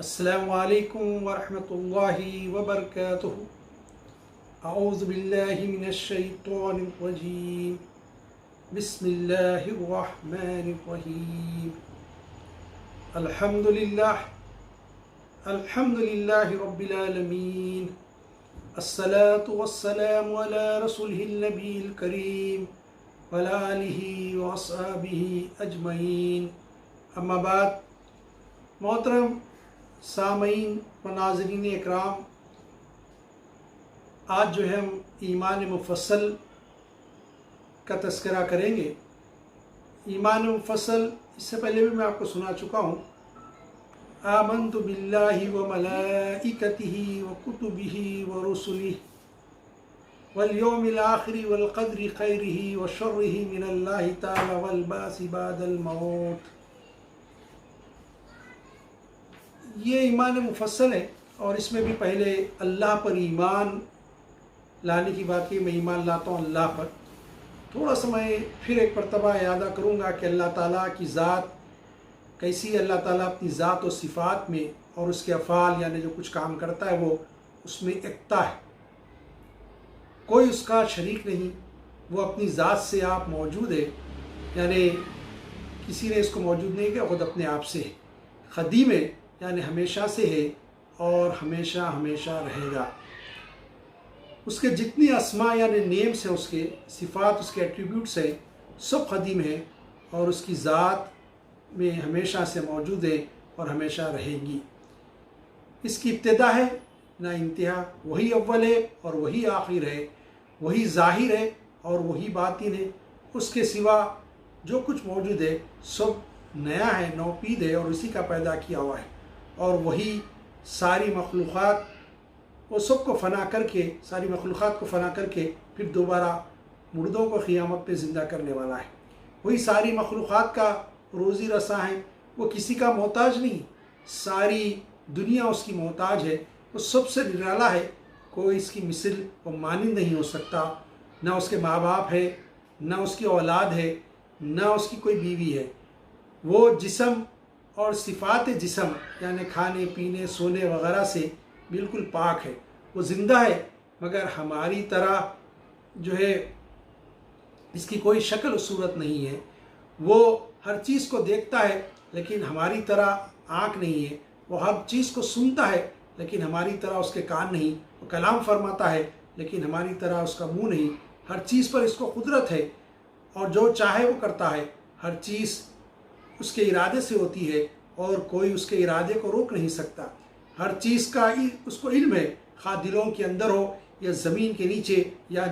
अस्सलामु अलैकुम वरहमतुल्लाहि वबरकातुहू। अऊज़ु बिल्लाहि मिनश शैतानिर रजीम। बिस्मिल्लाहिर रहमानिर रहीम। अल्हम्दुलिल्लाहि रब्बिल आलमीन। अस्सलातु वस्सलामु अला रसूलिहिन नबील करीम व अला आलिहि व अस्हाबिहि अजमईन। अम्मा बाद। मोहतरम सामईन व नाज़रीन इकराम, आज जो है हम ईमान मुफस्सल का तज़किरा करेंगे। ईमान मुफस्सल इससे पहले भी मैं आपको सुना चुका हूँ। आमन्तु बिल्लाहि व मलाइकतिहि व कुतुबिहि व रुसुलिहि वल यौमिल आखिरि वल क़द्रि खैरिहि व शर्रिहि मिनल्लाहि तआला वल बासी बादल मौत। ये ईमान मुफस्सल है और इसमें भी पहले अल्लाह पर ईमान लाने की बात की। मैं ईमान लाता हूँ अल्लाह पर। थोड़ा सा मैं फिर एक मरतबा यादा करूँगा कि अल्लाह ताला की ज़ात कैसी है। अल्लाह ताला अपनी ज़ात और सिफ़ात में और उसके अफ़ाल यानी जो कुछ काम करता है वो उसमें एकता है, कोई उसका शरीक नहीं। वो अपनी ज़ात से आप मौजूद है, यानी किसी ने इसको मौजूद नहीं किया, ख़ुद अपने आप से है। क़दीम है यानी हमेशा से है और हमेशा हमेशा रहेगा। उसके जितनी अस्मा यानी नेम्स हैं, उसके सिफ़ात, उसके एट्रीब्यूट्स हैं, सब क़दीम है और उसकी ज़ात में हमेशा से मौजूद है और हमेशा रहेगी। इसकी इब्तिदा है ना इंतहा। वही अव्वल है और वही आखिर है, वही ज़ाहिर है और वही बातिन है। उसके सिवा जो कुछ मौजूद है सब नया है, नौपीद है और इसी का पैदा किया हुआ है। और वही सारी मखलूक़ात वो सबको फ़ना करके, सारी मखलूक़ात को फ़ना करके फिर दोबारा मुर्दों को क़ियामत पे ज़िंदा करने वाला है। वही सारी मखलूक़ात का रोज़ी रसा है, वो किसी का मोहताज नहीं, सारी दुनिया उसकी मोहताज है। वो सबसे निराला है, कोई इसकी मिसल व मानिंद नहीं हो सकता। ना उसके माँ बाप है, ना उसकी औलाद है, ना उसकी कोई बीवी है। वो जिस्म और सिफ़ात जिस्म यानी खाने पीने सोने वगैरह से बिल्कुल पाक है। वो ज़िंदा है मगर हमारी तरह जो है इसकी कोई शक्ल सूरत नहीं है। वो हर चीज़ को देखता है लेकिन हमारी तरह आँख नहीं है। वो हर चीज़ को सुनता है लेकिन हमारी तरह उसके कान नहीं। वो कलाम फरमाता है लेकिन हमारी तरह उसका मुँह नहीं। हर चीज़ पर इसको कुदरत है और जो चाहे वो करता है। हर चीज़ उसके इरादे से होती है और कोई उसके इरादे को रोक नहीं सकता। हर चीज़ का उसको इल्म है, खा दिलों के अंदर हो या ज़मीन के नीचे या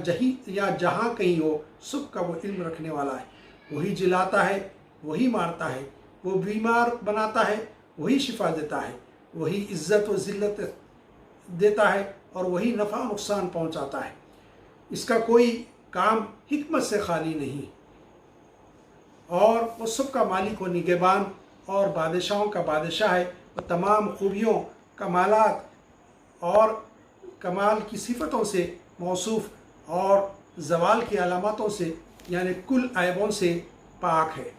जहाँ कहीं हो, सब का वो इल्म रखने वाला है। वही जिलाता है, वही मारता है, वो बीमार बनाता है, वही शिफा देता है, वही इज़्ज़त व ज़िल्लत देता है और वही नफ़ा नुकसान पहुँचाता है। इसका कोई काम हिकमत से खाली नहीं और वो सब का मालिक व निगहबान और बादशाहों का बादशाह है। वो तमाम खूबियों, कमालात और कमाल की सिफ़तों से मौसूफ़ और ज़वाल की अलामतों से यानी कुल ऐबों से पाक है।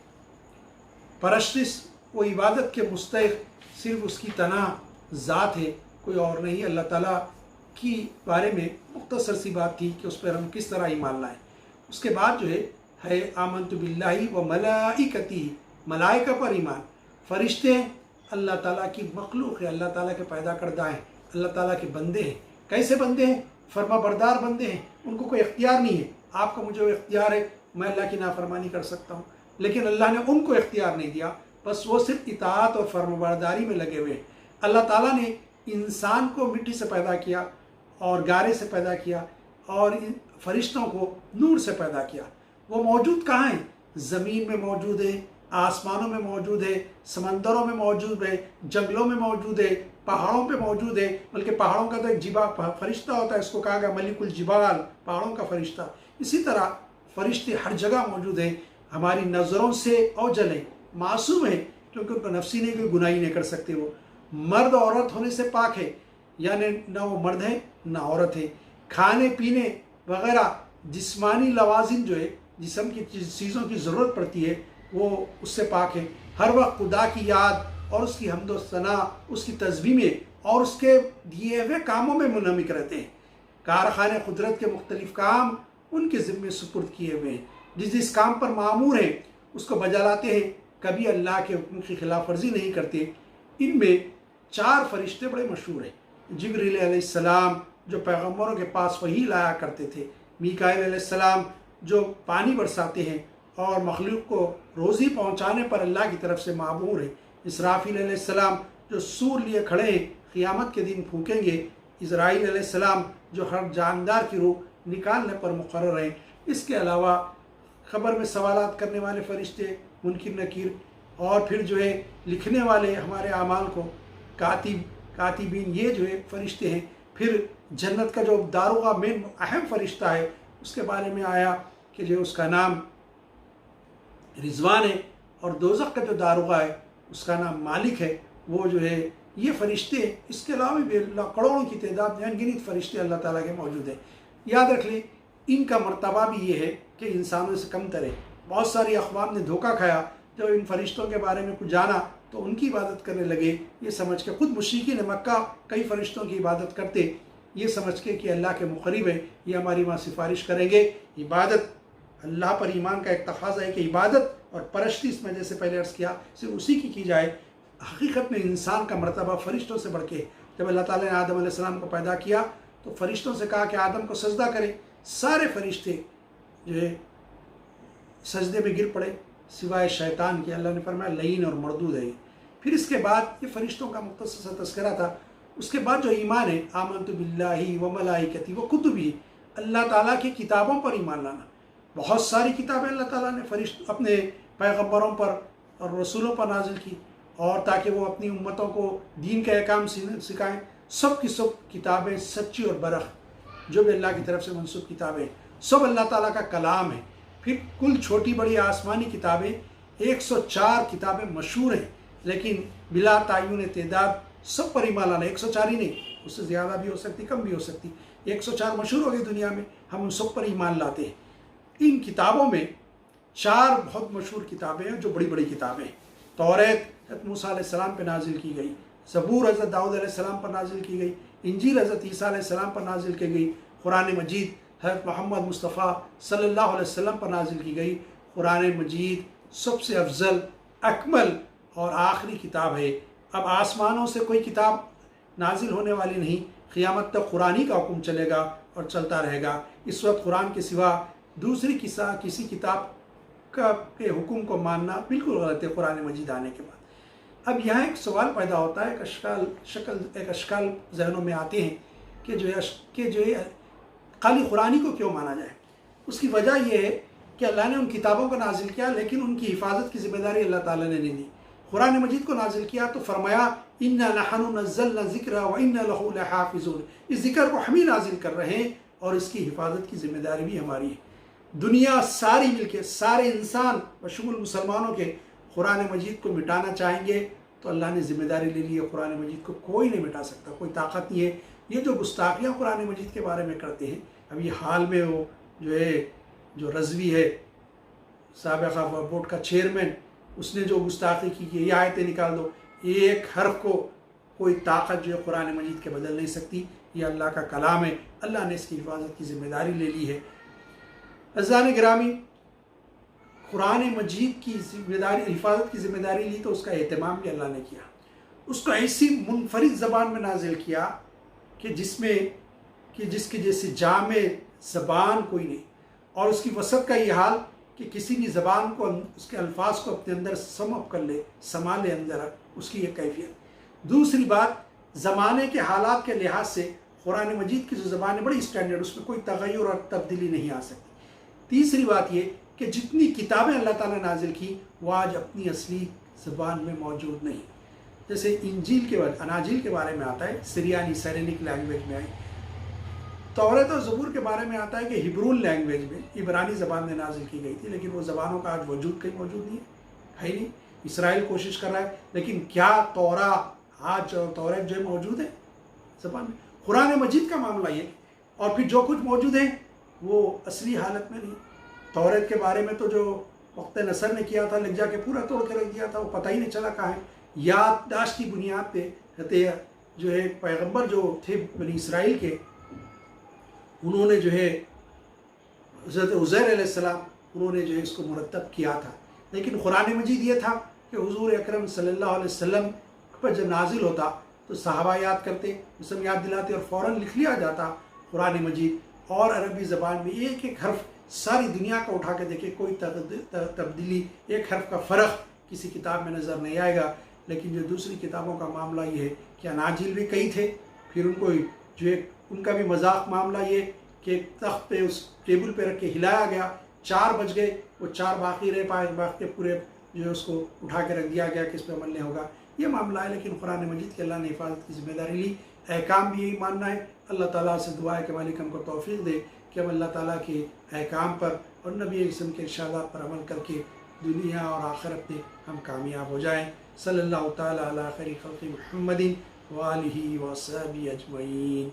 परस्तिश व इबादत के मुस्तहिक़ सिर्फ़ उसकी तना ज़ात है, कोई और नहीं। अल्लाह ताला की बारे में मुख्तसर सी बात थी कि उस पर हम किस तरह ईमान लाएँ। उसके बाद जो है आमन्तु बिल्लाहि व मलाइकतिहि, मलाइका पर ईमान। फ़रिश्ते अल्लाह ताला की मखलूक़ है, अल्लाह ताला के पैदा करदा हैं, अल्लाह ताला के बंदे हैं। कैसे बंदे हैं? फरमा बरदार बंदे हैं। उनको कोई इख्तियार नहीं है। आपका मुझे इख्तियार है, मैं अल्लाह की नाफरमानी कर सकता हूँ, लेकिन अल्लाह ने उनको इख्तियार नहीं दिया। बस वो सिर्फ इताअत और फरमाबरदारी में लगे हुए हैं। अल्लाह ताला ने इंसान को मिट्टी से पैदा किया और गारे से पैदा किया और इन फरिश्तों को नूर से पैदा किया। वो मौजूद कहाँ हैं? ज़मीन में मौजूद है, आसमानों में मौजूद है, समंदरों में मौजूद है, जंगलों में मौजूद है, पहाड़ों पे मौजूद है। बल्कि पहाड़ों का तो एक फरिश्ता होता है, इसको कहा गया मलिकुल जिबाल, पहाड़ों का फरिश्ता। इसी तरह फरिश्ते हर जगह मौजूद हैं। हमारी नज़रों से औजल हैं, मासूम है क्योंकि उनको नफसी नहीं, कोई गुनाही नहीं कर सकते। वो मर्द औरत होने से पाक है, यानी ना वो मर्द है ना औरत है। खाने पीने वगैरह जिस्मानी लवाजिम जो है, जिस्म की चीज़ों की ज़रूरत पड़ती है, वो उससे पाक है। हर वक्त खुदा की याद और उसकी हम्द व सना, उसकी तस्बीहें और उसके दिए हुए कामों में मुनहमिक रहते हैं। कारखाने कुदरत के मुख्तलिफ काम उनके ज़िम्मे सुपुर्द किए हुए हैं। जिस काम पर मामूर हैं उसको बजा लाते हैं, कभी अल्लाह के हुक्म की खिलाफ वर्जी नहीं करते। इनमें 4 फरिश्ते बड़े मशहूर हैं। जिब्रील अलैहिस्सलाम जो पैगम्बरों के पास वही लाया करते थे, मीकाईल अलैहिस्सलाम जो पानी बरसाते हैं और मखलूक को रोज़ी पहुँचाने पर अल्लाह की तरफ से मामूर है, इसराफील अलैहिस्सलाम जो सूर लिए खड़े हैं, क़ियामत के दिन फूकेंगे, इज़राइल अलैहिस्सलाम जो हर जानदार की रूह निकालने पर मुकर्रर हैं। इसके अलावा ख़बर में सवालात करने वाले फ़रिश्ते मुनकिर नकीर, और फिर जो है लिखने वाले हमारे आमाल को कातिबीन, ये जो है फ़रिश्ते हैं। फिर जन्नत का जो दारोगा मेन अहम फ़रिश्ता है उसके बारे में आया कि जो उसका नाम रिजवान है, और दोज़ख का जो दारोगा है उसका नाम मालिक है। वो जो है ये फ़रिश्ते, इसके अलावा भी करोड़ों की तादाद में अनगिनत फ़रिश्ते अल्लाह ताला के मौजूद हैं। याद रख लें, इनका मर्तबा भी ये है कि इंसानों से कम तरह। बहुत सारी अक़वाम ने धोखा खाया, जब इन फ़रिश्तों के बारे में कुछ जाना तो उनकी इबादत करने लगे, ये समझ के। खुद मुशरिकीन मक्का कई फ़रिश्तों की इबादत करते, ये समझ के कि अल्लाह के मुक़र्रिब है, ये हमारी वहाँ सिफारिश करेंगे। इबादत, अल्लाह पर ईमान का एक तक़ाज़ा है कि इबादत और परस्ती, इसमें जैसे पहले अर्ज़ किया, सिर्फ उसी की जाए। हकीकत में इंसान का मर्तबा फ़रिश्तों से बढ़ के, जब अल्लाह ताला ने आदम अलैहिस्सलाम को पैदा किया तो फ़रिश्तों से कहा कि आदम को सजदा करें। सारे फ़रिश्ते जो है सजदे में गिर पड़े सिवाय शैतान के। अल्लाह ने फरमाया लईन और मरदूद है। फिर इसके बाद ये फ़रिश्तों का मुख्तसर सा तज़किरा था। उसके बाद जो ईमान है, आमनतु बिल्लाहि व मलाइकती व कुतुबी, अल्लाह ताला की किताबों पर ईमान लाना। बहुत सारी किताबें अल्लाह ताला ने अपने पैगम्बरों पर और रसूलों पर नाजिल की, और ताकि वो अपनी उम्मतों को दीन का अहकाम सिखाएँ। सब की सब किताबें सच्ची और बरख, जो भी अल्लाह की तरफ से मंसूब किताबें, सब अल्लाह ताला का कलाम है। फिर कुल छोटी बड़ी आसमानी किताबें 104 किताबें मशहूर हैं, लेकिन बिला तायुन तादाद सब पर ईमान लाना। 104 ही नहीं, उससे ज़्यादा भी हो सकती, कम भी हो सकती। 104 मशहूर हो गई दुनिया में, हम उन सब पर ईमान लाते हैं। इन किताबों में 4 बहुत मशहूर किताबें हैं जो बड़ी बड़ी किताबें हैं। तौरात हज़रत मूसा अलैहिस्सलाम पर नाजिल की गई, ज़बूर हज़रत दाऊद अलैहिस्सलाम पर नाजिल की गई, इंजील हज़रत ईसा अलैहिस्सलाम पर नाजिल की गई, कुरान मजीद हज़रत मोहम्मद मुस्तफ़ा सल्लल्लाहु अलैहि वसल्लम पर नाजिल की गई। कुरान मजीद सबसे अफजल, अकमल और आखिरी किताब है। अब आसमानों से कोई किताब नाजिल होने वाली नहीं, क़ियामत तक कुरान ही का हुक्म चलेगा और चलता रहेगा। इस वक्त कुरान के सिवा दूसरी किसी किताब के हुक्म को मानना बिल्कुल गलत है कुरान मजीद आने के बाद। अब यहाँ एक सवाल पैदा होता है, एक अशकाल जहनों में आते हैं कि जो है खाली कुरानी को क्यों माना जाए। उसकी वजह यह है कि अल्लाह ने उन किताबों को नाजिल किया, लेकिन उनकी हिफाजत की जिम्मेदारी अल्लाह ताला ने नहीं दी। कुरान मजीद को नाजिल किया तो फरमाया इन्ना नहनु नज़्ज़लना ज़िक्रा व इन्ना लहू लहाफ़िज़ून, इस ज़िक्र को हम ही नाजिल कर रहे हैं और इसकी हिफाजत की जिम्मेदारी भी हमारी है। दुनिया सारी मिलके, सारे इंसान बशमूल मुसलमानों के कुरान मजीद को मिटाना चाहेंगे तो अल्लाह ने जिम्मेदारी ले ली है। कुरान मजीद को कोई नहीं मिटा सकता, कोई ताकत नहीं है। ये जो गुस्ताखियाँ कुरान मजीद के बारे में करते हैं, अभी हाल में वो जो रज़वी है, साबिक़ा बोर्ड का चेयरमैन, उसने जो गुस्ताखी की कि ये आयतें निकाल दो, एक हर्फ को कोई ताकत जो है कुरान मजीद के बदल नहीं सकती। ये अल्लाह का कलाम है, अल्लाह ने इसकी हिफाजत की ज़िम्मेदारी ले ली है। अज़ान गिरामी, कुरान मजीद की जिम्मेदारी, हिफाजत की ज़िम्मेदारी ली तो उसका एहतमाम भी अल्लाह ने किया। उसको ऐसी मुनफरिद ज़बान में नाजिल किया कि जिसकी जैसी जामे ज़बान कोई नहीं, और उसकी वसत का ये हाल कि किसी भी ज़बान को, उसके अल्फाज को अपने अंदर समअप कर ले, समा ले अंदर, उसकी ये कैफियत। दूसरी बात, ज़माने के हालात के लिहाज से कुरान मजीद की जो ज़बान है बड़ी स्टैंडर्ड, उसमें कोई तग़य्युर और तब्दीली नहीं आ सकती। तीसरी बात ये कि जितनी किताबें अल्लाह ताला ने नाजिल की वो आज अपनी असली ज़बान में मौजूद नहीं। जैसे इंजील के बाद अनाजील के बारे में आता है सिरियानी सैरेनिक लैंग्वेज में आई, तौरात और ज़बूर के बारे में आता है कि हिब्रून लैंग्वेज में, इब्रानी ज़बान में नाजिल की गई थी, लेकिन वो ज़बानों का आज वजूद कहीं मौजूद नहीं है ही नहीं। इसराइल कोशिश कर रहा है, लेकिन क्या आज तौरात जो है मौजूद है ज़बान में? कुरान मजीद का मामला ये, और फिर जो कुछ मौजूद है वो असली हालत में नहीं। तौरात के बारे में तो जो वक्त नसर ने किया था, लग जाके पूरा तोड़ के रख दिया था, वो पता ही नहीं चला कहाँ है। याददाश्त की बुनियाद पे जो है पैगंबर जो थे बनी इसराइल के, उन्होंने जो है हज़रत उज़ैर अलैहिस्सलाम उन्होंने जो है इसको मुरतब किया था। लेकिन कुरान मजीद ये था कि हुज़ूर अकरम सल्लल्लाहु अलैहि वसल्लम पर जब नाजिल होता तो सहाबा याद करते, मुस्लिम याद दिलाते और फ़ौरन लिख लिया जाता कुरान मजीद। और अरबी ज़बान में एक एक हर्फ सारी दुनिया का उठा के देखे, कोई तब्दीली, एक हर्फ का फ़र्क किसी किताब में नज़र नहीं आएगा। लेकिन जो दूसरी किताबों का मामला ये है कि अनाजिल भी कई थे, फिर उनको जो है उनका भी मजाक मामला ये कि तख्त पे उस टेबल पे रख के हिलाया गया, 4 बज गए, वो 4 बाकी रह पाए, बाकी पूरे जो है उसको उठा के रख दिया गया कि इस पर अमल नहीं होगा, ये मामला है। लेकिन कुरान मजीद के अल्लाह ने हिफाजत की जिम्मेदारी ली, अहकाम भी यही मानना है। अल्लाह ताला से दुआ है कि मालिक हमको तौफीक दे कि हम अल्लाह ताला के अहकाम पर और नबी किस्म के इरशादात पर अमल करके दुनिया और आखिरत में हम कामयाब हो जाएँ। सल्लल्लाहु ताला अला खैरि खल्क़ि मुहम्मदिन व आलिहि व सहबिहि अजमईन।